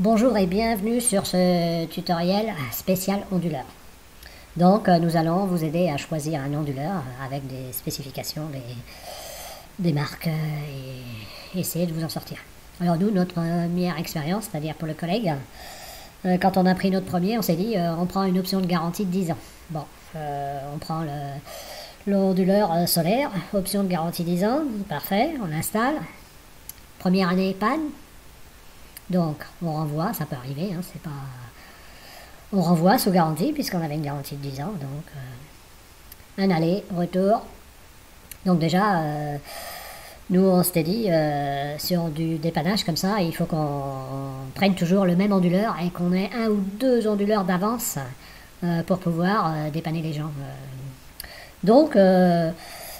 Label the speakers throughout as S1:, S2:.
S1: Bonjour et bienvenue sur ce tutoriel spécial onduleur. Donc nous allons vous aider à choisir un onduleur avec des spécifications, des marques et essayer de vous en sortir. Alors nous, notre première expérience, c'est-à-dire pour le collègue, quand on a pris notre premier, on s'est dit on prend une option de garantie de 10 ans. Bon, on prend l'onduleur solaire, option de garantie 10 ans, parfait, on l'installe. Première année panne. Donc, on renvoie, ça peut arriver, hein, c'est pas... On renvoie sous garantie, puisqu'on avait une garantie de 10 ans, donc... un aller, retour. Donc déjà, nous on s'était dit, sur du dépannage comme ça, il faut qu'on prenne toujours le même onduleur et qu'on ait un ou deux onduleurs d'avance pour pouvoir dépanner les gens. Donc...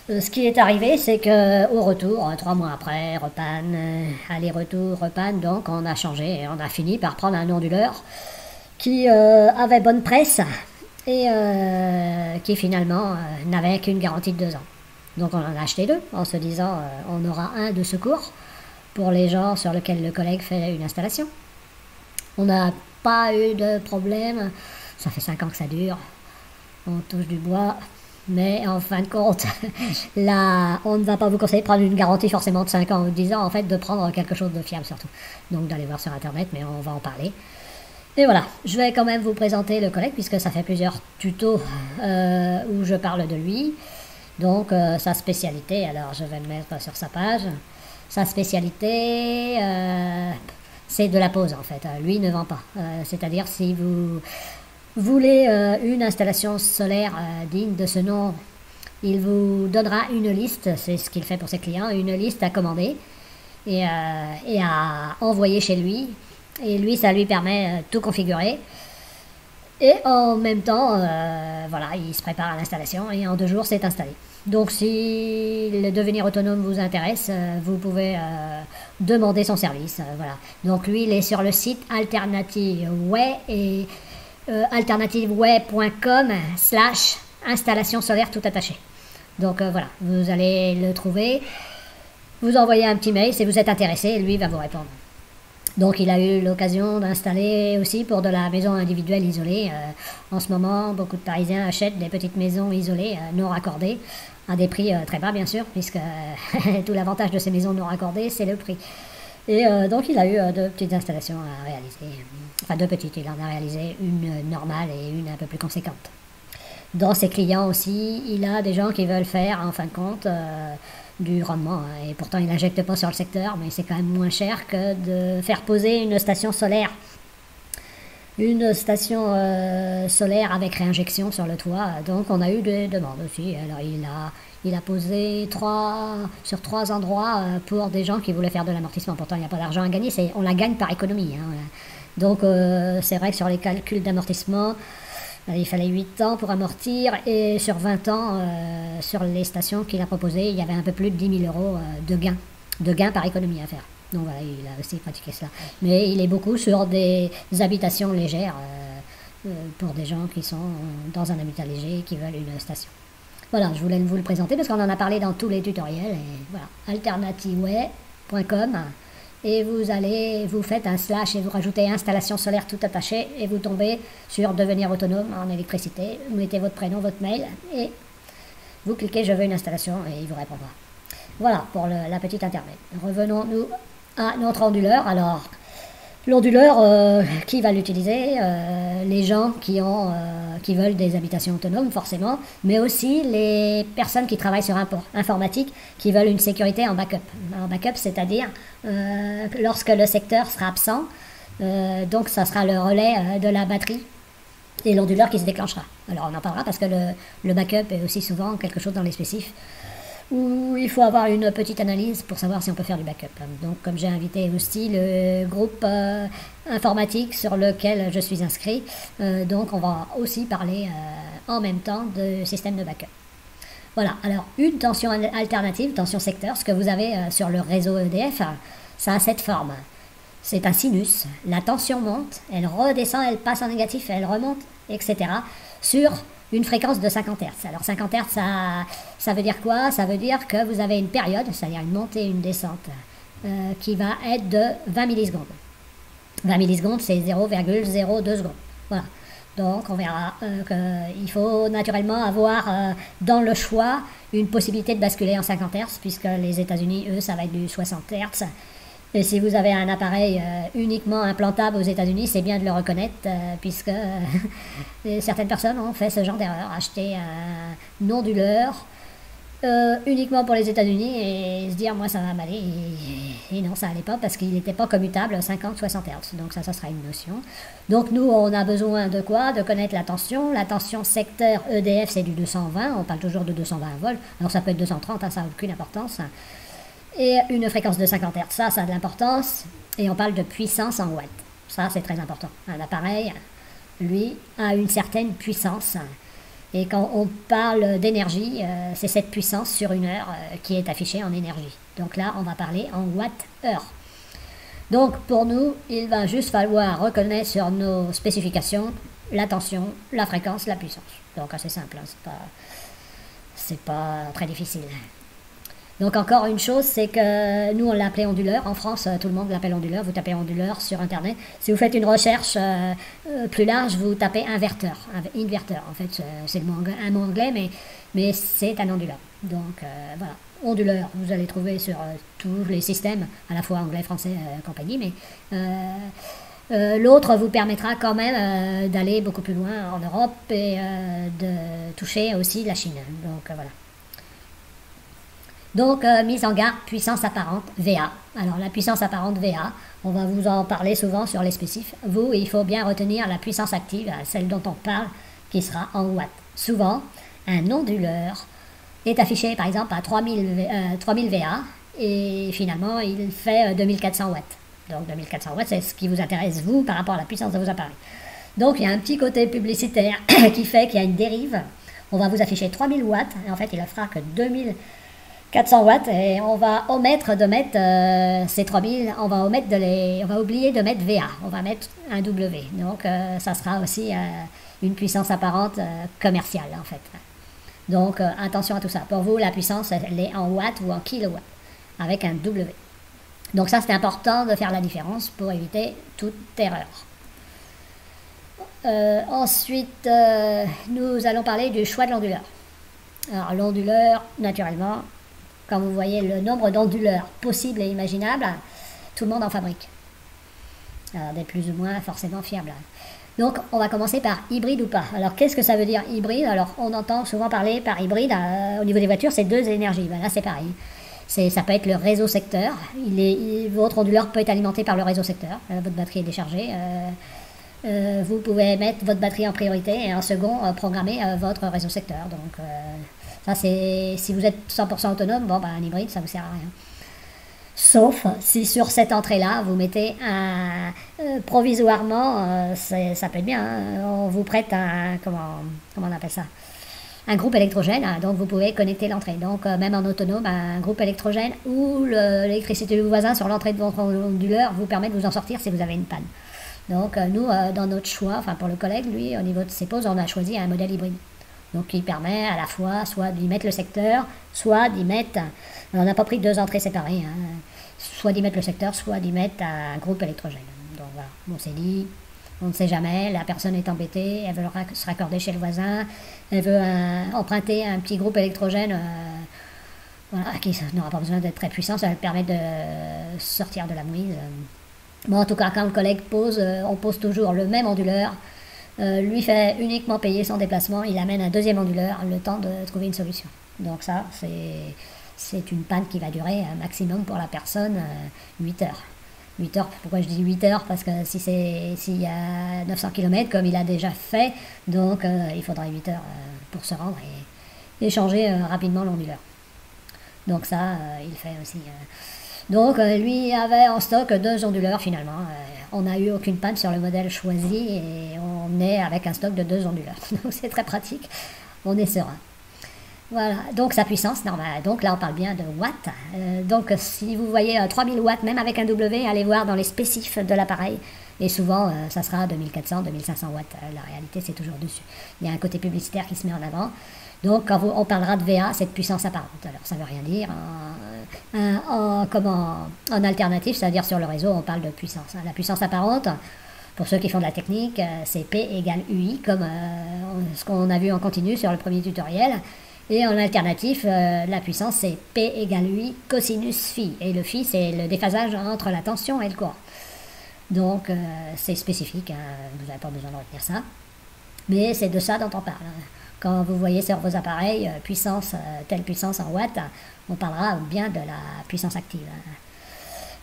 S1: ce qui est arrivé, c'est que au retour, 3 mois après, repanne, aller-retour, repanne, donc on a changé et on a fini par prendre un onduleur qui avait bonne presse et qui finalement n'avait qu'une garantie de 2 ans. Donc on en a acheté deux en se disant on aura un de secours pour les gens sur lesquels le collègue fait une installation. On n'a pas eu de problème, ça fait 5 ans que ça dure, on touche du bois. Mais en fin de compte, là, on ne va pas vous conseiller de prendre une garantie forcément de 5 ans ou 10 ans, en fait, de prendre quelque chose de fiable surtout. Donc d'aller voir sur Internet, mais on va en parler. Et voilà, je vais quand même vous présenter le collègue, puisque ça fait plusieurs tutos où je parle de lui. Donc sa spécialité, alors je vais le mettre sur sa page. Sa spécialité, c'est de la pose en fait. Lui ne vend pas. C'est-à-dire si vous voulez une installation solaire digne de ce nom, il vous donnera une liste, c'est ce qu'il fait pour ses clients, une liste à commander et à envoyer chez lui. Et lui, ça lui permet de tout configurer. Et en même temps, voilà, il se prépare à l'installation et en 2 jours, c'est installé. Donc si le devenir autonome vous intéresse, vous pouvez demander son service. Voilà. Donc lui, il est sur le site Alternative Way et alternativeway.com/installation solaire tout attaché. Donc voilà, vous allez le trouver, vous envoyez un petit mail si vous êtes intéressé et lui va vous répondre. Donc il a eu l'occasion d'installer aussi pour de la maison individuelle isolée. En ce moment, beaucoup de Parisiens achètent des petites maisons isolées non raccordées à des prix très bas bien sûr, puisque tout l'avantage de ces maisons non raccordées, c'est le prix. Et donc il a eu 2 petites installations à réaliser. Enfin 2 petites, il en a réalisé une normale et une un peu plus conséquente. Dans ses clients aussi, il a des gens qui veulent faire en fin de compte du rendement. Et pourtant il n'injecte pas sur le secteur, mais c'est quand même moins cher que de faire poser une station solaire. Une station solaire avec réinjection sur le toit. Donc on a eu des demandes aussi. Alors il a posé sur 3 endroits pour des gens qui voulaient faire de l'amortissement. Pourtant il n'y a pas d'argent à gagner, on la gagne par économie. Hein. Donc c'est vrai que sur les calculs d'amortissement, il fallait 8 ans pour amortir et sur 20 ans, sur les stations qu'il a proposées, il y avait un peu plus de 10 000 euros de gains par économie à faire. Donc voilà, il a aussi pratiqué cela. Mais il est beaucoup sur des habitations légères pour des gens qui sont dans un habitat léger et qui veulent une station. Voilà, je voulais vous le présenter parce qu'on en a parlé dans tous les tutoriels. Et voilà, alternativeway.com et vous faites un slash et vous rajoutez installation solaire tout attaché et vous tombez sur devenir autonome en électricité. Vous mettez votre prénom, votre mail et vous cliquez je veux une installation et il vous répondra. Voilà pour la petite intermède. Revenons-nous à notre onduleur. Alors, l'onduleur, qui va l'utiliser? Les gens qui veulent des habitations autonomes, forcément, mais aussi les personnes qui travaillent sur informatique, qui veulent une sécurité en backup. En backup, c'est-à-dire lorsque le secteur sera absent, donc ça sera le relais de la batterie et l'onduleur qui se déclenchera. Alors on en parlera parce que le backup est aussi souvent quelque chose dans les spécifs où il faut avoir une petite analyse pour savoir si on peut faire du backup. Donc comme j'ai invité aussi le groupe informatique sur lequel je suis inscrit, donc on va aussi parler en même temps de système de backup. Voilà, alors une tension alternative, tension secteur, ce que vous avez sur le réseau EDF, ça a cette forme. C'est un sinus, la tension monte, elle redescend, elle passe en négatif, elle remonte, etc. sur une fréquence de 50 Hz. Alors 50 Hz, ça veut dire quoi? Ça veut dire que vous avez une période, c'est-à-dire une montée et une descente, qui va être de 20 millisecondes. 20 millisecondes, c'est 0,02 secondes. Voilà. Donc on verra qu'il faut naturellement avoir dans le choix une possibilité de basculer en 50 Hz, puisque les États-Unis, eux, ça va être du 60 Hz. Et si vous avez un appareil uniquement implantable aux États-Unis, c'est bien de le reconnaître, puisque certaines personnes ont fait ce genre d'erreur, acheter un onduleur uniquement pour les États-Unis et se dire moi ça va m'aller, et non, ça allait pas parce qu'il n'était pas commutable 50-60 Hz. Donc ça sera une notion. Donc nous on a besoin de quoi? De connaître la tension. La tension secteur EDF c'est du 220, on parle toujours de 220 volts, alors ça peut être 230, ça n'a aucune importance. Et une fréquence de 50 Hz, ça a de l'importance, et on parle de puissance en watts. Ça c'est très important. Un appareil, lui, a une certaine puissance. Et quand on parle d'énergie, c'est cette puissance sur une heure qui est affichée en énergie. Donc là, on va parler en watts-heure. Donc pour nous, il va juste falloir reconnaître sur nos spécifications la tension, la fréquence, la puissance. Donc assez simple, hein, c'est pas très difficile. Donc encore une chose, c'est que nous on l'appelait onduleur. En France, tout le monde l'appelle onduleur. Vous tapez onduleur sur internet. Si vous faites une recherche plus large, vous tapez inverteur. Inverteur, en fait, c'est un mot anglais, mais c'est un onduleur. Donc voilà, onduleur, vous allez trouver sur tous les systèmes, à la fois anglais, français, compagnie, mais l'autre vous permettra quand même d'aller beaucoup plus loin en Europe et de toucher aussi la Chine. Donc voilà. Donc, mise en garde, puissance apparente, VA. Alors, la puissance apparente VA, on va vous en parler souvent sur les spécifs. Vous, il faut bien retenir la puissance active, celle dont on parle, qui sera en watts. Souvent, un onduleur est affiché, par exemple, à 3000 VA, et finalement, il fait 2400 watts. Donc, 2400 watts, c'est ce qui vous intéresse, vous, par rapport à la puissance de vos appareils. Donc, il y a un petit côté publicitaire qui fait qu'il y a une dérive. On va vous afficher 3000 watts, et en fait, il ne fera que 2400 watts, et on va omettre de mettre ces 3000, on va oublier de mettre VA, on va mettre un W. Donc ça sera aussi une puissance apparente commerciale en fait. Donc attention à tout ça. Pour vous, la puissance, elle est en watts ou en kilowatts, avec un W. Donc ça, c'est important de faire la différence pour éviter toute erreur. Ensuite, nous allons parler du choix de l'onduleur. Alors l'onduleur, naturellement, quand vous voyez le nombre d'onduleurs possibles et imaginables, tout le monde en fabrique. Alors, des plus ou moins forcément fiables. Donc, on va commencer par hybride ou pas. Alors, qu'est-ce que ça veut dire hybride? Alors, on entend souvent parler par hybride. Au niveau des voitures, c'est deux énergies. Ben là, c'est pareil. Ça peut être le réseau secteur. Votre onduleur peut être alimenté par le réseau secteur. Votre batterie est déchargée. Vous pouvez mettre votre batterie en priorité et en second, programmer votre réseau secteur. Donc, ça, c'est si vous êtes 100% autonome, bon, ben, un hybride, ça ne vous sert à rien. Sauf si sur cette entrée-là, vous mettez provisoirement, ça peut être bien, hein, on vous prête comment on appelle ça? Un groupe électrogène, hein, donc vous pouvez connecter l'entrée. Donc même en autonome, un groupe électrogène ou l'électricité du voisin sur l'entrée de votre onduleur vous permet de vous en sortir si vous avez une panne. Donc nous, dans notre choix, enfin pour le collègue, lui, au niveau de ses poses, on a choisi un modèle hybride. Donc qui permet à la fois soit d'y mettre le secteur, soit d'y mettre, on n'a pas pris deux entrées séparées, hein, soit d'y mettre le secteur, soit d'y mettre un groupe électrogène. Donc voilà, on s'est dit, on ne sait jamais, la personne est embêtée, elle veut se raccorder chez le voisin, elle veut emprunter un petit groupe électrogène, voilà, qui n'aura pas besoin d'être très puissant, ça va permettre de sortir de la mouise. Bon, en tout cas, quand le collègue pose, on pose toujours le même onduleur. Lui fait uniquement payer son déplacement, il amène un deuxième onduleur, le temps de trouver une solution. Donc ça, c'est une panne qui va durer un maximum pour la personne 8 heures. 8 heures, pourquoi je dis 8 heures? Parce que s'il y a 900 km, comme il a déjà fait, donc il faudra 8 heures pour se rendre et changer rapidement l'onduleur. Donc ça, il fait aussi... Donc lui avait en stock deux onduleurs finalement. On n'a eu aucune panne sur le modèle choisi et on est avec un stock de deux onduleurs. Donc c'est très pratique, on est serein. Voilà, donc sa puissance normale. Donc là, on parle bien de watts. Donc si vous voyez 3000 watts, même avec un W, allez voir dans les spécifs de l'appareil. Et souvent, ça sera 2400, 2500 watts. La réalité, c'est toujours dessus. Il y a un côté publicitaire qui se met en avant. Donc, quand on parlera de VA, c'est de puissance apparente. Alors, ça ne veut rien dire. En alternative, c'est-à-dire sur le réseau, on parle de puissance. La puissance apparente, pour ceux qui font de la technique, c'est P égale UI, comme ce qu'on a vu en continu sur le premier tutoriel. Et en alternatif, la puissance, c'est P égale UI cosinus phi. Et le phi, c'est le déphasage entre la tension et le courant. Donc, c'est spécifique, hein, vous n'avez pas besoin de retenir ça. Mais c'est de ça dont on parle. Quand vous voyez sur vos appareils telle puissance en watts, on parlera bien de la puissance active.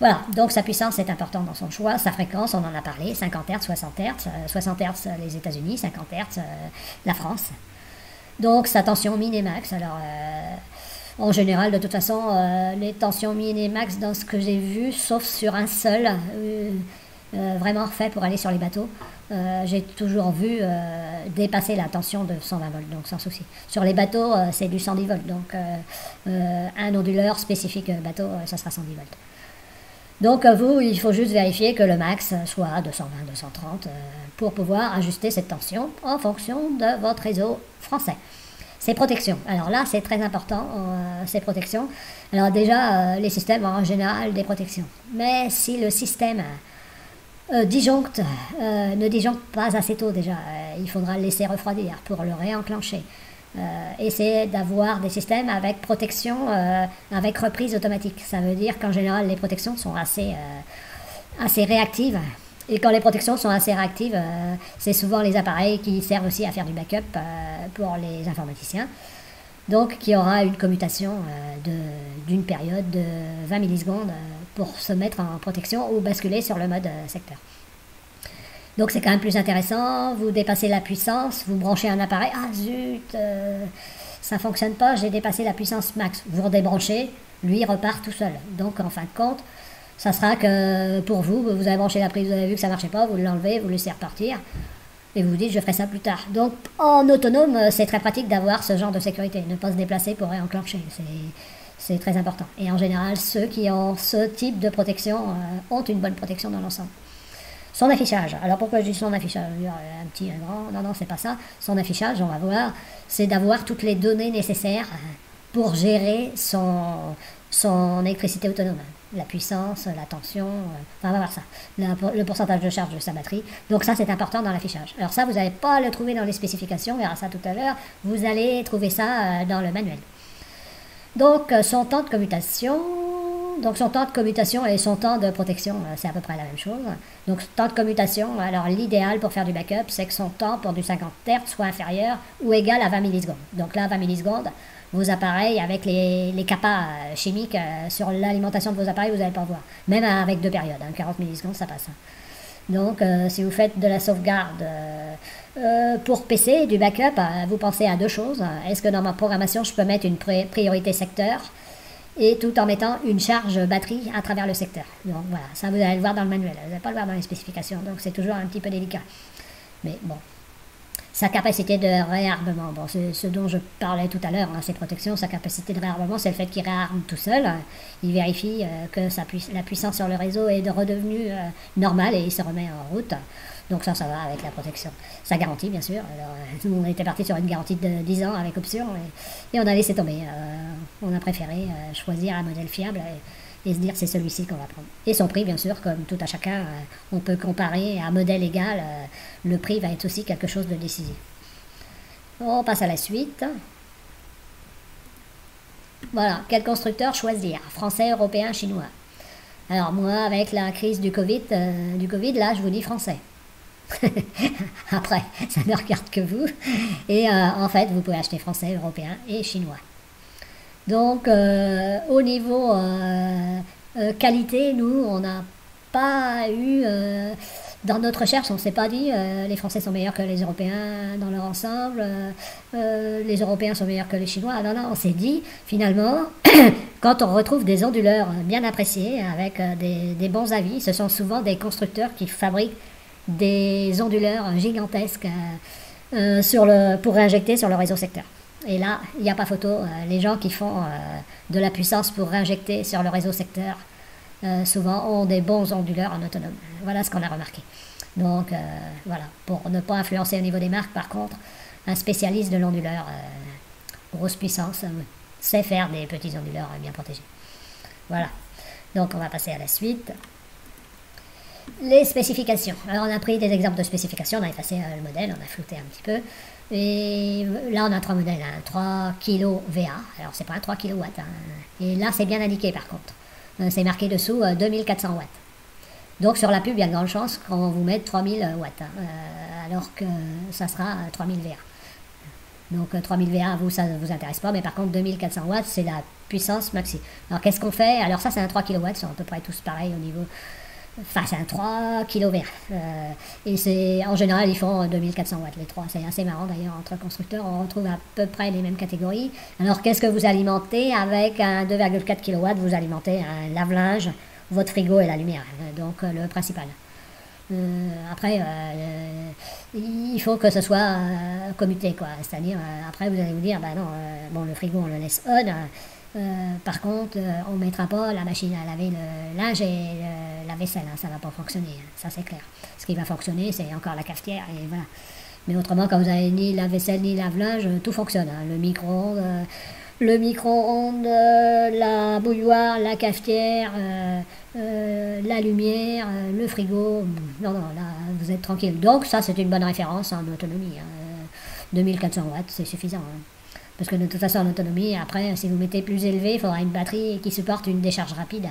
S1: Voilà, donc sa puissance est importante dans son choix. Sa fréquence, on en a parlé, 50 Hz, 60 Hz. 60 Hz les États-Unis, 50 Hz la France. Donc sa tension min et max. Alors, en général, de toute façon, les tensions min et max, dans ce que j'ai vu, sauf sur un seul, vraiment fait pour aller sur les bateaux, j'ai toujours vu dépasser la tension de 120 volts, donc sans souci. Sur les bateaux, c'est du 110 volts, donc un onduleur spécifique bateau, ça sera 110 volts. Donc vous, il faut juste vérifier que le max soit 220, 230 pour pouvoir ajuster cette tension en fonction de votre réseau français. Ces protections. Alors là, c'est très important, ces protections. Alors déjà, les systèmes ont en général des protections. Mais si le système ne disjoncte pas assez tôt déjà, il faudra le laisser refroidir pour le réenclencher. Essayer d'avoir des systèmes avec protection, avec reprise automatique. Ça veut dire qu'en général, les protections sont assez réactives. Et quand les protections sont assez réactives, c'est souvent les appareils qui servent aussi à faire du backup pour les informaticiens. Donc, qui aura une commutation d'une période de 20 millisecondes pour se mettre en protection ou basculer sur le mode secteur. Donc, c'est quand même plus intéressant. Vous dépassez la puissance, vous branchez un appareil. Ah zut, ça ne fonctionne pas, j'ai dépassé la puissance max. Vous redébranchez, lui repart tout seul. Donc, en fin de compte, ça sera que pour vous, vous avez branché la prise, vous avez vu que ça ne marchait pas, vous l'enlevez, vous le laissez repartir. Et vous vous dites, je ferai ça plus tard. Donc, en autonome, c'est très pratique d'avoir ce genre de sécurité. Ne pas se déplacer pour réenclencher. C'est très important. Et en général, ceux qui ont ce type de protection ont une bonne protection dans l'ensemble. Son affichage. Alors, pourquoi je dis son affichage? Un petit, un grand? Non, c'est pas ça. Son affichage, on va voir, c'est d'avoir toutes les données nécessaires pour gérer son électricité autonome. La puissance, la tension, on va voir ça. Le pourcentage de charge de sa batterie. Donc ça, c'est important dans l'affichage. Alors ça, vous n'allez pas le trouver dans les spécifications, on verra ça tout à l'heure. Vous allez trouver ça dans le manuel. Donc son temps de commutation, et son temps de protection, c'est à peu près la même chose. Donc temps de commutation, alors l'idéal pour faire du backup, c'est que son temps pour du 50 Hz soit inférieur ou égal à 20 millisecondes. Donc là, 20 millisecondes, vos appareils, avec les capas chimiques sur l'alimentation de vos appareils, vous n'allez pas voir. Même avec deux périodes, 40 millisecondes, ça passe. Donc, si vous faites de la sauvegarde pour PC, du backup, vous pensez à deux choses. Est-ce que dans ma programmation, je peux mettre une priorité secteur et tout en mettant une charge batterie à travers le secteur. Donc voilà, ça vous allez le voir dans le manuel, vous n'allez pas le voir dans les spécifications, donc c'est toujours un petit peu délicat. Mais bon. Sa capacité de réarmement, bon, c'est ce dont je parlais tout à l'heure, hein, ses protections, sa capacité de réarmement, c'est le fait qu'il réarme tout seul. Il vérifie que la puissance sur le réseau est redevenue normale et il se remet en route. Donc ça va avec la protection. Sa garantie, bien sûr. Alors, nous, on était parti sur une garantie de 10 ans avec option et on a laissé tomber. On a préféré choisir un modèle fiable et se dire c'est celui-ci qu'on va prendre. Et son prix, bien sûr, comme tout à chacun, on peut comparer à modèle égal, le prix va être aussi quelque chose de décisif. On passe à la suite. Voilà, quel constructeur choisir? Français, européen, chinois? Alors moi, avec la crise du Covid, là, je vous dis français. Après, ça ne regarde que vous. Et en fait, vous pouvez acheter français, européen et chinois. Donc, au niveau qualité, nous, on n'a pas eu, dans notre recherche, on ne s'est pas dit les Français sont meilleurs que les Européens dans leur ensemble, les Européens sont meilleurs que les Chinois. Non, on s'est dit, finalement, quand on retrouve des onduleurs bien appréciés, avec des bons avis, ce sont souvent des constructeurs qui fabriquent des onduleurs gigantesques pour réinjecter sur le réseau secteur. Et là, il n'y a pas photo. Les gens qui font de la puissance pour réinjecter sur le réseau secteur, souvent ont des bons onduleurs en autonome. Voilà ce qu'on a remarqué. Donc voilà, pour ne pas influencer au niveau des marques, par contre, un spécialiste de l'onduleur, grosse puissance, sait faire des petits onduleurs bien protégés. Voilà, donc on va passer à la suite. Les spécifications. Alors on a pris des exemples de spécifications, on a effacé le modèle, on a flouté un petit peu. Et là on a 3 modèles, un 3 kV VA, alors c'est pas un 3 kW, hein. Et là c'est bien indiqué par contre. C'est marqué dessous 2400 watts. Donc sur la pub, il y a de grandes chances qu'on vous mette 3000 watts, hein, alors que ça sera 3000 VA. Donc 3000 VA, vous, ça ne vous intéresse pas, mais par contre 2400 watts, c'est la puissance maxi. Alors qu'est-ce qu'on fait? Alors ça c'est un 3 kW, sont à peu près tous pareils au niveau... Enfin c'est un 3 kV. Et c'est en général ils font 2400 watts les trois. C'est assez marrant d'ailleurs, entre constructeurs on retrouve à peu près les mêmes catégories. Alors qu'est-ce que vous alimentez? Avec un 2,4 kW, vous alimentez un lave-linge, votre frigo et la lumière, donc le principal. Après, il faut que ce soit commuté, quoi. C'est-à-dire, après, vous allez vous dire, bah non, bon, le frigo, on le laisse on. Par contre, on ne mettra pas la machine à laver le linge et la vaisselle, hein, ça ne va pas fonctionner, hein, ça c'est clair. Ce qui va fonctionner, c'est encore la cafetière, et voilà. Mais autrement, quand vous avez ni la vaisselle ni lave-linge, tout fonctionne, hein. Le micro-ondes, la bouilloire, la cafetière, la lumière, le frigo. Non, là, vous êtes tranquille. Donc, ça, c'est une bonne référence en autonomie. 2400 watts, c'est suffisant. Hein. Parce que de toute façon, en autonomie, après, si vous mettez plus élevé, il faudra une batterie qui supporte une décharge rapide.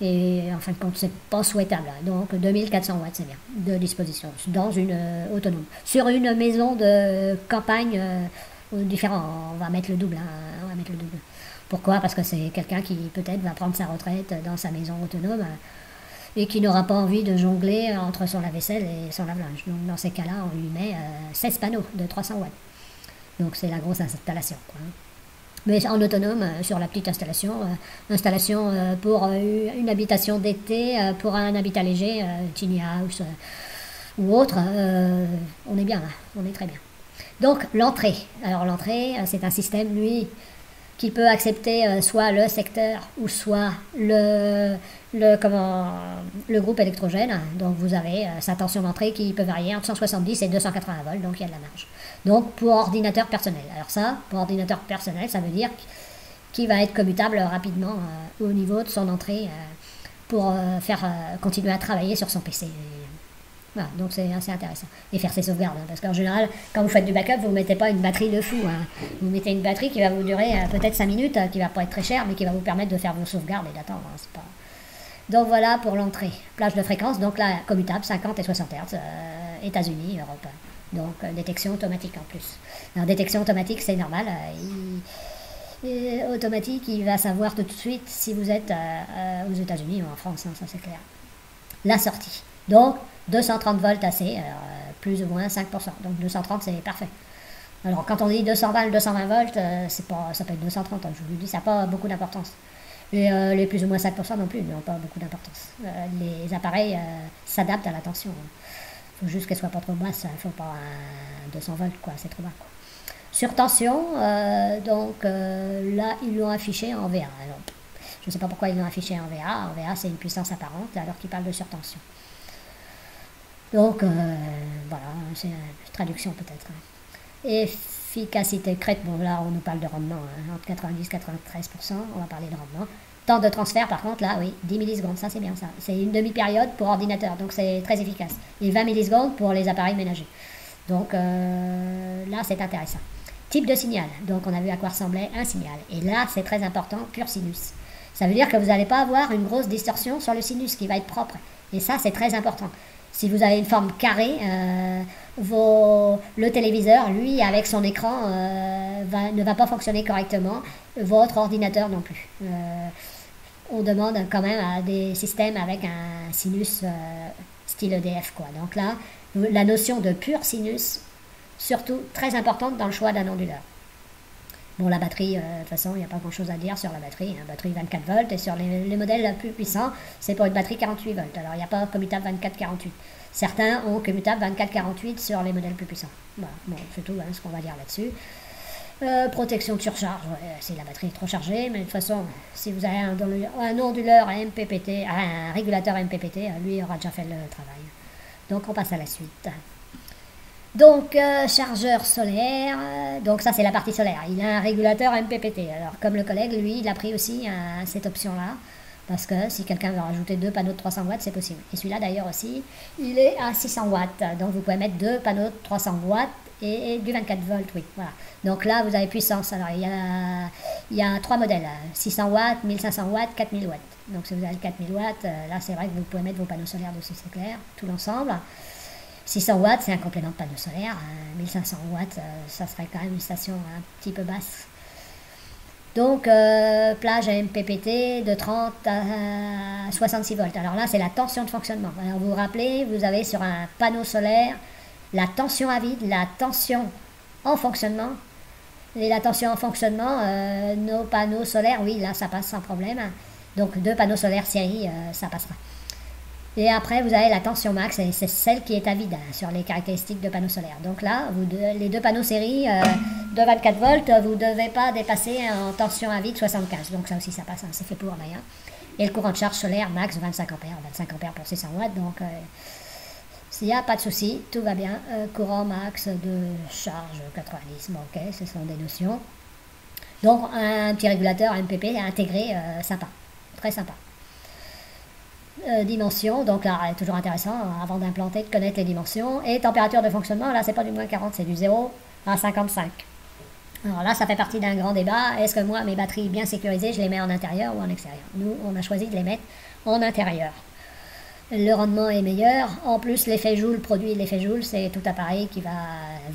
S1: Et en fin de compte, c'est pas souhaitable. Donc, 2400 watts, c'est bien, de disposition, dans une autonome. Sur une maison de campagne... différent, on va mettre le double, hein, on va mettre le double. Pourquoi? Parce que c'est quelqu'un qui peut-être va prendre sa retraite dans sa maison autonome et qui n'aura pas envie de jongler entre son lave-vaisselle et son lave-linge. Donc dans ces cas-là, on lui met 16 panneaux de 300 watts. Donc c'est la grosse installation, quoi. Mais en autonome, sur la petite installation, pour une habitation d'été, pour un habitat léger, tiny house ou autre, on est bien là, on est très bien. Donc l'entrée. Alors l'entrée, c'est un système, lui, qui peut accepter soit le secteur ou soit le groupe électrogène. Donc vous avez sa tension d'entrée qui peut varier entre 170 et 280 volts, donc il y a de la marge. Donc pour ordinateur personnel. Alors ça, pour ordinateur personnel, ça veut dire qu'il va être commutable rapidement au niveau de son entrée pour continuer à travailler sur son PC. Voilà, donc c'est assez intéressant. Et faire ses sauvegardes, hein, parce qu'en général, quand vous faites du backup, vous ne mettez pas une batterie de fou. Hein. Vous mettez une batterie qui va vous durer peut-être 5 minutes, qui va pas être très chère, mais qui va vous permettre de faire vos sauvegardes et d'attendre. Hein, c'est pas... Donc voilà pour l'entrée. Plage de fréquence, donc là, commutable, 50 et 60 Hz, États-Unis, Europe. Donc détection automatique en plus. Alors détection automatique, c'est normal. Automatique, il va savoir tout de suite si vous êtes aux États-Unis ou en France, hein, ça c'est clair. La sortie. Donc, 230 volts AC, plus ou moins 5%. Donc 230, c'est parfait. Alors quand on dit 220 volts, ça peut être 230, hein, je vous le dis, ça n'a pas beaucoup d'importance. Et les plus ou moins 5% non plus n'ont pas beaucoup d'importance. Les appareils s'adaptent à la tension. Il faut juste qu'elle soit pas trop basse, il ne faut pas 200 volts, quoi, c'est trop bas, quoi. Sur tension, donc là, ils l'ont affiché en VA. Alors, je ne sais pas pourquoi ils l'ont affiché en VA. En VA, c'est une puissance apparente, alors qu'ils parlent de surtension. Donc, voilà, c'est une traduction peut-être. Efficacité crête, bon là on nous parle de rendement, hein, entre 90 et 93%, on va parler de rendement. Temps de transfert par contre, là oui, 10 millisecondes, ça c'est bien ça. C'est une demi-période pour ordinateur, donc c'est très efficace. Et 20 millisecondes pour les appareils ménagers. Donc là c'est intéressant. Type de signal, donc on a vu à quoi ressemblait un signal. Et là c'est très important, pur sinus. Ça veut dire que vous n'allez pas avoir une grosse distorsion sur le sinus qui va être propre. Et ça c'est très important. Si vous avez une forme carrée, le téléviseur, lui, avec son écran, ne va pas fonctionner correctement. Votre ordinateur non plus. On demande quand même à des systèmes avec un sinus style EDF, quoi. Donc là, la notion de pur sinus, surtout très importante dans le choix d'un onduleur. Bon, la batterie, de toute façon, il n'y a pas grand-chose à dire sur la batterie. Hein. Batterie 24 volts, et sur les modèles plus puissants, c'est pour une batterie 48 volts. Alors, il n'y a pas commutable 24-48. Certains ont commutable 24-48 sur les modèles plus puissants. Voilà. Bon, c'est tout, hein, ce qu'on va dire là-dessus. Protection de surcharge, ouais, si la batterie est trop chargée, mais de toute façon, si vous avez un onduleur MPPT, un régulateur MPPT, lui aura déjà fait le travail. Donc on passe à la suite. Donc chargeur solaire, donc ça c'est la partie solaire, il a un régulateur MPPT. Alors comme le collègue, lui, il a pris aussi cette option-là, parce que si quelqu'un veut rajouter 2 panneaux de 300 watts, c'est possible. Et celui-là d'ailleurs aussi, il est à 600 watts, donc vous pouvez mettre 2 panneaux de 300 watts et du 24 volts, oui, voilà. Donc là, vous avez puissance. Alors, il y a 3 modèles, 600 watts, 1500 watts, 4000 watts. Donc, si vous avez le 4000 watts, là, c'est vrai que vous pouvez mettre vos panneaux solaires dessus, c'est clair, tout l'ensemble. 600 watts, c'est un complément de panneau solaire. 1500 watts, ça serait quand même une station un petit peu basse. Donc, plage à MPPT de 30 à 66 volts. Alors là, c'est la tension de fonctionnement. Alors, vous vous rappelez, vous avez sur un panneau solaire la tension à vide, la tension en fonctionnement. Et la tension en fonctionnement, nos panneaux solaires, oui, là, ça passe sans problème. Donc, 2 panneaux solaires série, ça passera. Et après, vous avez la tension max, et c'est celle qui est à vide sur les caractéristiques de panneaux solaires. Donc là, les 2 panneaux série de 24 volts, vous ne devez pas dépasser en tension à vide 75. Donc ça aussi, ça passe, c'est fait pour d'ailleurs. Et le courant de charge solaire max 25 ampères, 25 ampères pour 600 watts. Donc s'il n'y a pas de souci, tout va bien. Courant max de charge 90, bon, ok, ce sont des notions. Donc un petit régulateur MPP intégré, sympa, très sympa. Dimensions, donc là, toujours intéressant, avant d'implanter, de connaître les dimensions. Et température de fonctionnement, là, c'est pas du moins 40, c'est du 0 à 55. Alors là, ça fait partie d'un grand débat. Est-ce que moi, mes batteries bien sécurisées, je les mets en intérieur ou en extérieur? Nous, on a choisi de les mettre en intérieur. Le rendement est meilleur. En plus, l'effet Joule, produit l'effet Joule, c'est tout appareil qui va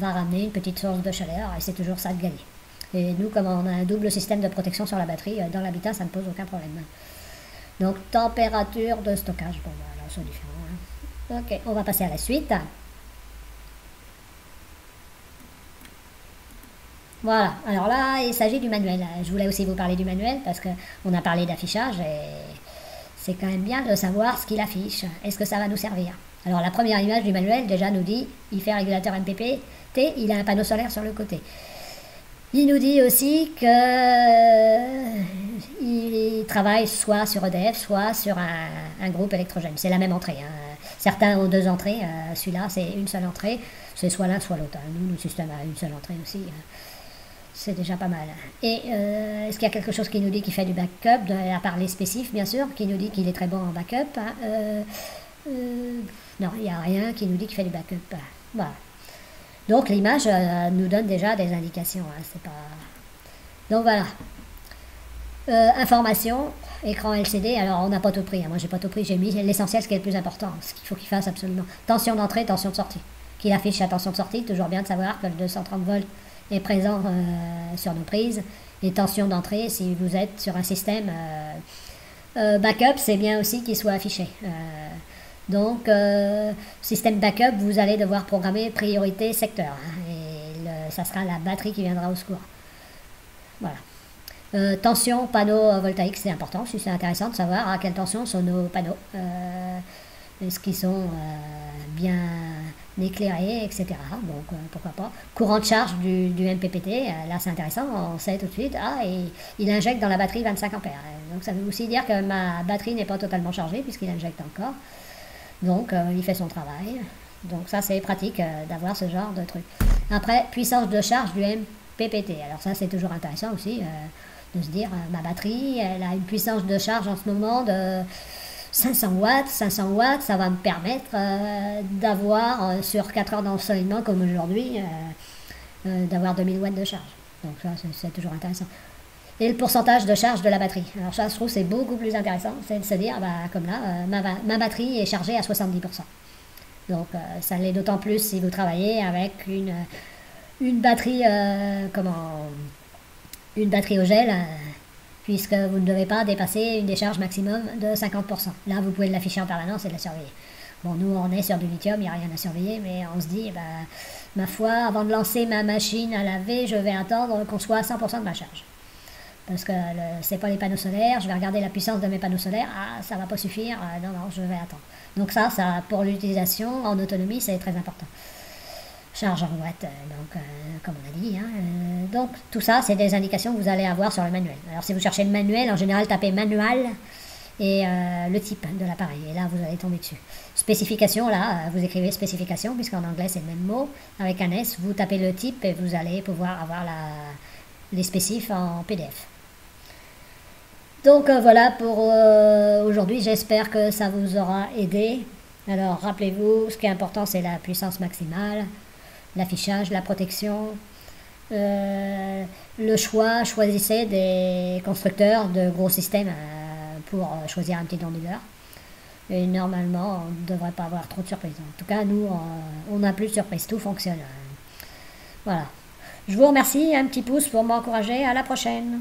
S1: ramener une petite source de chaleur, et c'est toujours ça de gagner. Et nous, comme on a un double système de protection sur la batterie, dans l'habitat, ça ne pose aucun problème. Donc, température de stockage. Bon, voilà, c'est différent. Ok, on va passer à la suite. Voilà, alors là, il s'agit du manuel. Je voulais aussi vous parler du manuel parce qu'on a parlé d'affichage et c'est quand même bien de savoir ce qu'il affiche. Est-ce que ça va nous servir? Alors, la première image du manuel, déjà, nous dit, il fait régulateur MPPT, il a un panneau solaire sur le côté. Il nous dit aussi qu'il travaille soit sur EDF, soit sur un groupe électrogène. C'est la même entrée. Certains ont 2 entrées. Celui-là, c'est une seule entrée. C'est soit l'un, soit l'autre. Nous, le système a une seule entrée aussi. C'est déjà pas mal. Et est-ce qu'il y a quelque chose qui nous dit qu'il fait du backup, à part les spécifs, bien sûr, qui nous dit qu'il est très bon en backup? Non, il n'y a rien qui nous dit qu'il fait du backup. Voilà. Donc l'image nous donne déjà des indications. C'est pas... Donc voilà. Information, écran LCD. Alors on n'a pas tout pris. Moi j'ai pas tout pris. J'ai mis l'essentiel, ce qui est le plus important, ce qu'il faut qu'il fasse absolument. Tension d'entrée, tension de sortie. Qu'il affiche la tension de sortie. Toujours bien de savoir que le 230 volts est présent sur nos prises. Et tension d'entrée, si vous êtes sur un système backup, c'est bien aussi qu'il soit affiché. Donc, système backup, vous allez devoir programmer priorité secteur. Et ça sera la batterie qui viendra au secours. Voilà. Tension, panneau voltaïque, c'est important. C'est intéressant de savoir à quelle tension sont nos panneaux. Est-ce qu'ils sont bien éclairés, etc. Donc, pourquoi pas. Courant de charge du MPPT, là c'est intéressant. On sait tout de suite. Et il injecte dans la batterie 25 ampères. Donc, ça veut aussi dire que ma batterie n'est pas totalement chargée puisqu'il injecte encore. Donc, il fait son travail. Donc, ça, c'est pratique d'avoir ce genre de truc. Après, puissance de charge du MPPT. Alors, ça, c'est toujours intéressant aussi de se dire, ma batterie, elle a une puissance de charge en ce moment de 500 watts. 500 watts, ça va me permettre d'avoir, sur 4 heures d'ensoleillement comme aujourd'hui, d'avoir 2000 watts de charge. Donc, ça, c'est toujours intéressant. Et le pourcentage de charge de la batterie. Alors ça, je trouve, c'est beaucoup plus intéressant. C'est de se dire, comme là, ma batterie est chargée à 70%. Donc, ça l'est d'autant plus si vous travaillez avec une batterie, une batterie au gel, puisque vous ne devez pas dépasser une décharge maximum de 50%. Là, vous pouvez l'afficher en permanence et la surveiller. Bon, nous, on est sur du lithium, il n'y a rien à surveiller, mais on se dit, ma foi, avant de lancer ma machine à laver, je vais attendre qu'on soit à 100% de ma charge. Parce que c'est pas les panneaux solaires, je vais regarder la puissance de mes panneaux solaires, ça va pas suffire, non, je vais attendre. Donc ça pour l'utilisation en autonomie, c'est très important. charge en boîte, comme on a dit. Hein, donc tout ça, c'est des indications que vous allez avoir sur le manuel. Alors si vous cherchez le manuel, en général, tapez manual et le type de l'appareil. Et là, vous allez tomber dessus. Spécification, là, vous écrivez spécification, puisqu'en anglais, c'est le même mot. Avec un S, vous tapez le type et vous allez pouvoir avoir les spécifs en PDF. Donc voilà pour aujourd'hui, j'espère que ça vous aura aidé. Alors rappelez-vous, ce qui est important, c'est la puissance maximale, l'affichage, la protection, le choix. Choisissez des constructeurs de gros systèmes pour choisir un petit onduleur. Et normalement, on ne devrait pas avoir trop de surprises. En tout cas, nous, on n'a plus de surprises, tout fonctionne. Voilà. Je vous remercie, un petit pouce pour m'encourager. À la prochaine.